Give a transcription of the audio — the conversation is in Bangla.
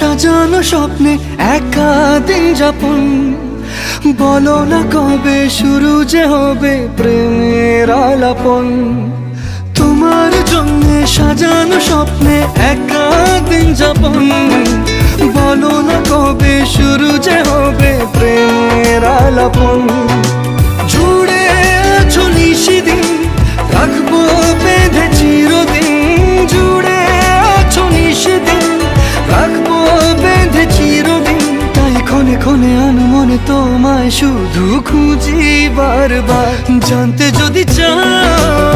সাজানো স্বপ্নে একা দিন যাপন, বলো না কবে শুরু যে হবে প্রেমের আলাপন। তোমার জন্য সাজানো স্বপ্নে একা দিন যাপন, বলো না কবে শুরু যে হবে প্রেমের আলাপন। জুড়ে আছো নিশিদিন, রাখবো বেঁধে চিরদিন। জুড়ে আছো নিশিদিন, রাখবো বেঁধে চিরদিন। তাই ক্ষণে ক্ষণে আনমনে তোমায় শুধু খুঁজি বারবার। জানতে যদি চাও